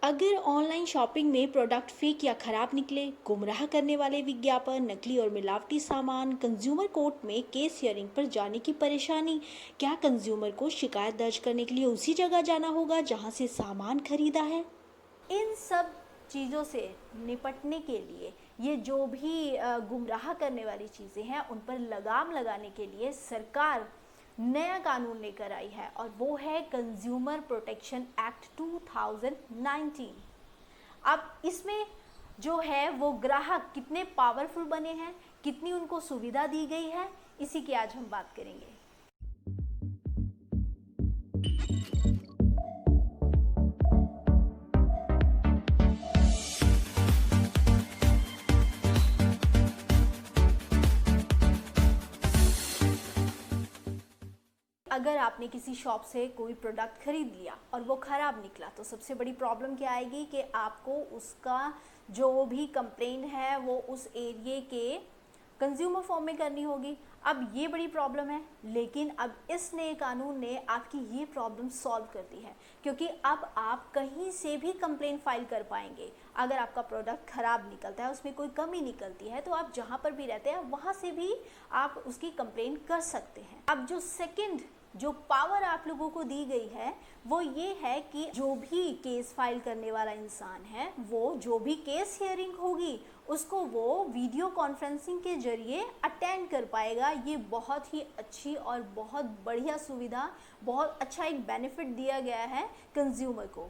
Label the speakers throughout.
Speaker 1: अगर online shopping में product fake या खराब निकले, गुमराह करने वाले विज्ञापन, नकली और मिलावटी सामान, कंज्यूमर कोर्ट में केस हियरिंग पर जाने की परेशानी, क्या कंज्यूमर को शिकायत दर्ज करने के लिए उसी जगह जाना होगा जहां से सामान खरीदा है? इन सब चीज़ों से निपटने के लिए ये जो भी गुमराह करने वाली चीज़ें हैं उन पर लगाम लगाने के लिए सरकार नया कानून लेकर आई है और वो है कंज्यूमर प्रोटेक्शन एक्ट 2019। अब इसमें जो है वो ग्राहक कितने पावरफुल बने हैं, कितनी उनको सुविधा दी गई है, इसी की आज हम बात करेंगे। अगर आपने किसी शॉप से कोई प्रोडक्ट खरीद लिया और वो ख़राब निकला तो सबसे बड़ी प्रॉब्लम क्या आएगी कि आपको उसका जो भी कंप्लेंट है वो उस एरिया के कंज्यूमर फॉर्म में करनी होगी। अब ये बड़ी प्रॉब्लम है, लेकिन अब इस नए कानून ने आपकी ये प्रॉब्लम सॉल्व कर दी है, क्योंकि अब आप कहीं से भी कंप्लेंट फाइल कर पाएंगे। अगर आपका प्रोडक्ट ख़राब निकलता है, उसमें कोई कमी निकलती है, तो आप जहाँ पर भी रहते हैं वहाँ से भी आप उसकी कंप्लेंट कर सकते हैं। अब जो पावर आप लोगों को दी गई है वो ये है कि जो भी केस फाइल करने वाला इंसान है, वो जो भी केस हियरिंग होगी उसको वो वीडियो कॉन्फ्रेंसिंग के जरिए अटेंड कर पाएगा। ये बहुत ही अच्छी और बहुत बढ़िया सुविधा, बहुत अच्छा एक बेनिफिट दिया गया है कंज्यूमर को।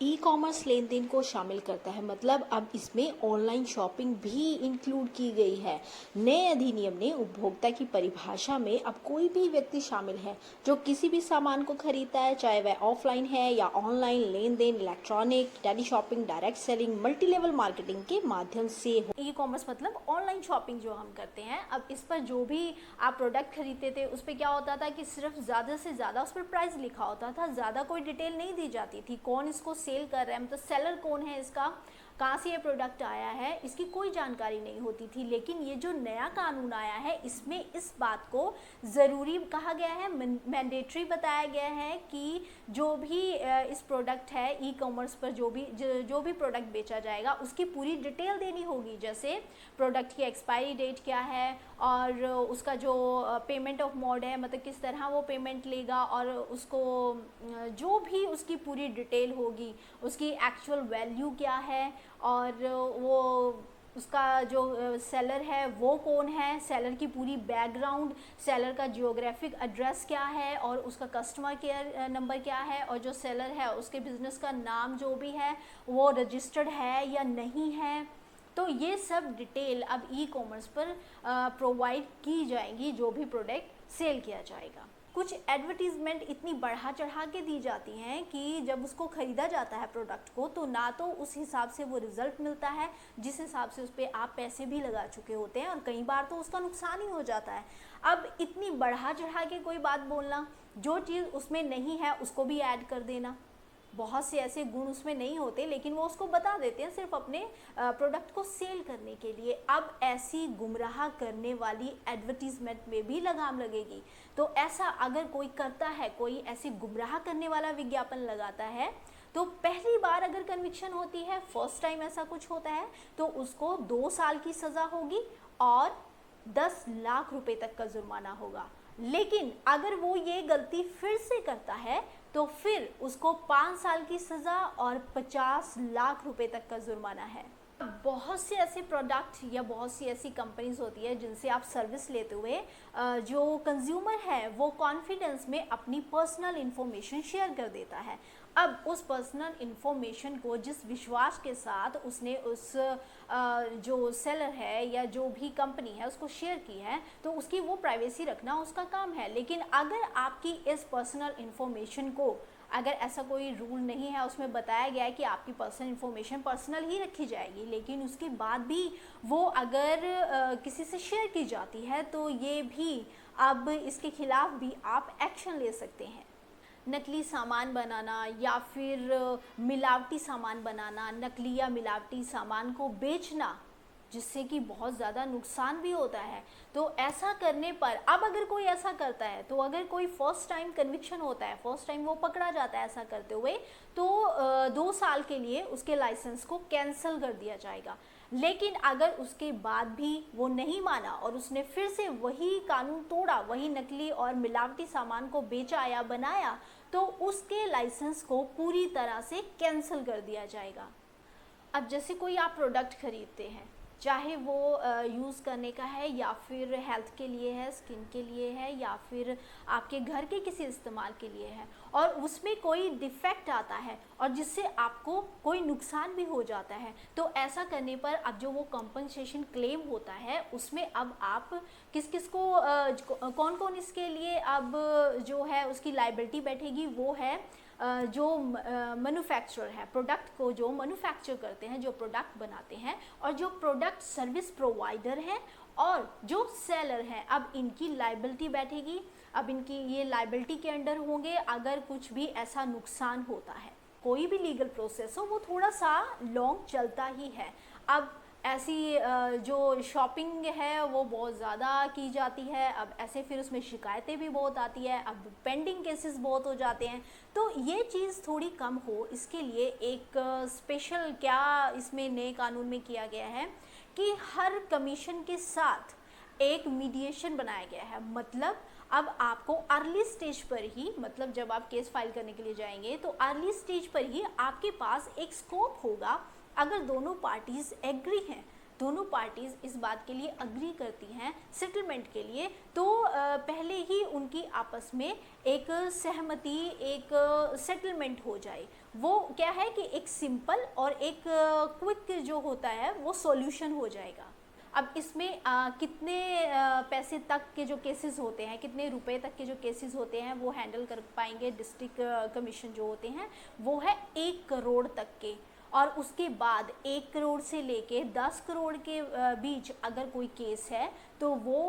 Speaker 1: ई कॉमर्स लेन देन को शामिल करता है, मतलब अब इसमें ऑनलाइन शॉपिंग भी इंक्लूड की गई है। नए अधिनियम ने उपभोक्ता की परिभाषा में अब कोई भी व्यक्ति शामिल है जो किसी भी सामान को खरीदता है, चाहे वह ऑफलाइन है या ऑनलाइन लेन देन, electronic, tele shopping, direct selling, multi level marketing के माध्यम से हो। ई कॉमर्स मतलब ऑनलाइन शॉपिंग जो हम करते हैं। अब इस पर जो भी आप प्रोडक्ट खरीदते थे उस पर क्या होता था कि सिर्फ ज़्यादा से ज़्यादा उस पर प्राइस लिखा होता था, ज़्यादा कोई डिटेल नहीं दी जाती थी। कौन इसको सेल कर रहा है, मतलब सेलर कौन है, इसका कहाँ से ये प्रोडक्ट आया है, इसकी कोई जानकारी नहीं होती थी। लेकिन ये जो नया कानून आया है इसमें इस बात को ज़रूरी कहा गया है, मैंडेटरी बताया गया है कि जो भी इस प्रोडक्ट है ई कॉमर्स पर जो भी प्रोडक्ट बेचा जाएगा उसकी पूरी डिटेल देनी होगी। जैसे प्रोडक्ट की एक्सपायरी डेट क्या है और उसका जो पेमेंट ऑफ मोड है, मतलब किस तरह वो पेमेंट लेगा, और उसको जो भी उसकी पूरी डिटेल होगी, उसकी एक्चुअल वैल्यू क्या है, और वो उसका जो सेलर है वो कौन है, सेलर की पूरी बैकग्राउंड, सेलर का जियोग्राफिक एड्रेस क्या है, और उसका कस्टमर केयर नंबर क्या है, और जो सेलर है उसके बिज़नेस का नाम जो भी है वो रजिस्टर्ड है या नहीं है। तो ये सब डिटेल अब ई कॉमर्स पर प्रोवाइड की जाएंगी जो भी प्रोडक्ट सेल किया जाएगा। कुछ एडवर्टीज़मेंट इतनी बढ़ा चढ़ा के दी जाती हैं कि जब उसको ख़रीदा जाता है प्रोडक्ट को, तो ना तो उस हिसाब से वो रिज़ल्ट मिलता है जिस हिसाब से उस पर आप पैसे भी लगा चुके होते हैं, और कई बार तो उसका नुकसान ही हो जाता है। अब इतनी बढ़ा चढ़ा के कोई बात बोलना, जो चीज़ उसमें नहीं है उसको भी ऐड कर देना, बहुत से ऐसे गुण उसमें नहीं होते लेकिन वो उसको बता देते हैं सिर्फ अपने प्रोडक्ट को सेल करने के लिए। अब ऐसी गुमराह करने वाली एडवर्टीजमेंट में भी लगाम लगेगी। तो ऐसा अगर कोई करता है, कोई ऐसी गुमराह करने वाला विज्ञापन लगाता है, तो पहली बार अगर कन्विक्शन होती है, फर्स्ट टाइम ऐसा कुछ होता है, तो उसको 2 साल की सज़ा होगी और 10 लाख रुपए तक का जुर्माना होगा। लेकिन अगर वो ये गलती फिर से करता है तो फिर उसको 5 साल की सज़ा और 50 लाख रुपए तक का जुर्माना है। बहुत से ऐसे प्रोडक्ट या बहुत सी ऐसी कंपनीज होती है जिनसे आप सर्विस लेते हुए जो कंज्यूमर है वो कॉन्फिडेंस में अपनी पर्सनल इन्फॉर्मेशन शेयर कर देता है। अब उस पर्सनल इन्फॉर्मेशन को जिस विश्वास के साथ उसने उस जो सेलर है या जो भी कंपनी है उसको शेयर की है, तो उसकी वो प्राइवेसी रखना उसका काम है। लेकिन अगर आपकी इस पर्सनल इन्फॉर्मेशन को, अगर ऐसा कोई रूल नहीं है, उसमें बताया गया है कि आपकी पर्सनल इन्फॉर्मेशन पर्सनल ही रखी जाएगी, लेकिन उसके बाद भी वो अगर किसी से शेयर की जाती है, तो ये भी अब इसके खिलाफ भी आप एक्शन ले सकते हैं। नकली सामान बनाना या फिर मिलावटी सामान बनाना, नकली या मिलावटी सामान को बेचना जिससे कि बहुत ज़्यादा नुकसान भी होता है, तो ऐसा करने पर अब अगर कोई ऐसा करता है, तो अगर कोई फर्स्ट टाइम कन्विक्शन होता है, फर्स्ट टाइम वो पकड़ा जाता है ऐसा करते हुए, तो 2 साल के लिए उसके लाइसेंस को कैंसिल कर दिया जाएगा। लेकिन अगर उसके बाद भी वो नहीं माना और उसने फिर से वही कानून तोड़ा, वही नकली और मिलावटी सामान को बेचा या बनाया, तो उसके लाइसेंस को पूरी तरह से कैंसिल कर दिया जाएगा। अब जैसे कोई आप प्रोडक्ट खरीदते हैं, चाहे वो यूज़ करने का है या फिर हेल्थ के लिए है, स्किन के लिए है या फिर आपके घर के किसी इस्तेमाल के लिए है, और उसमें कोई डिफेक्ट आता है और जिससे आपको कोई नुकसान भी हो जाता है, तो ऐसा करने पर अब जो वो कंपनसेशन क्लेम होता है उसमें अब आप किस किस को कौन कौन इसके लिए अब जो है उसकी लाइबिलिटी बैठेगी, वो है जो मैन्युफैक्चरर है, प्रोडक्ट को जो मैन्युफैक्चर करते हैं, जो प्रोडक्ट बनाते हैं, और जो प्रोडक्ट सर्विस प्रोवाइडर हैं और जो सेलर हैं। अब इनकी लाइबिलिटी बैठेगी। अब इनकी ये लाइबिलिटी के अंडर होंगे अगर कुछ भी ऐसा नुकसान होता है। कोई भी लीगल प्रोसेस हो वो थोड़ा सा लॉन्ग चलता ही है। अब ऐसी जो शॉपिंग है वो बहुत ज़्यादा की जाती है, अब ऐसे फिर उसमें शिकायतें भी बहुत आती है, अब पेंडिंग केसेस बहुत हो जाते हैं। तो ये चीज़ थोड़ी कम हो, इसके लिए एक स्पेशल क्या इसमें नए कानून में किया गया है कि हर कमीशन के साथ एक मीडिएशन बनाया गया है। मतलब अब आपको अर्ली स्टेज पर ही, मतलब जब आप केस फाइल करने के लिए जाएंगे तो अर्ली स्टेज पर ही आपके पास एक स्कोप होगा। अगर दोनों पार्टीज़ एग्री हैं, दोनों पार्टीज़ इस बात के लिए अग्री करती हैं सेटलमेंट के लिए, तो पहले ही उनकी आपस में एक सहमति, एक सेटलमेंट हो जाए। वो क्या है कि एक सिंपल और एक क्विक जो होता है वो सॉल्यूशन हो जाएगा। अब इसमें कितने पैसे तक के जो केसेस होते हैं, कितने रुपए तक के जो केसेस होते हैं वो हैंडल कर पाएंगे डिस्ट्रिक्ट कमीशन जो होते हैं, वो है 1 करोड़ तक के। और उसके बाद 1 करोड़ से लेके 10 करोड़ के बीच अगर कोई केस है तो वो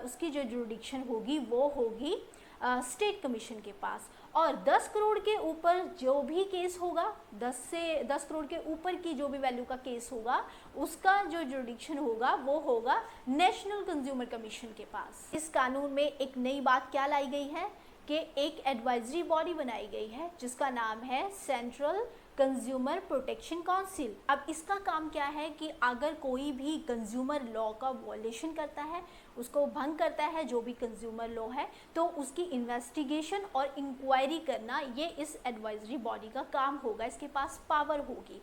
Speaker 1: उसकी जो जुरिडिक्शन होगी वो होगी स्टेट कमीशन के पास। और 10 करोड़ के ऊपर जो भी केस होगा, 10 करोड़ के ऊपर की जो भी वैल्यू का केस होगा, उसका जो जुरिडिक्शन होगा वो होगा नेशनल कंज्यूमर कमीशन के पास। इस कानून में एक नई बात क्या लाई गई है कि एक एडवाइजरी बॉडी बनाई गई है जिसका नाम है सेंट्रल कंज्यूमर प्रोटेक्शन काउंसिल। अब इसका काम क्या है कि अगर कोई भी कंज्यूमर लॉ का वॉयलेशन करता है, उसको भंग करता है, जो भी कंज्यूमर लॉ है, तो उसकी इन्वेस्टिगेशन और इंक्वायरी करना ये इस एडवाइजरी बॉडी का काम होगा, इसके पास पावर होगी।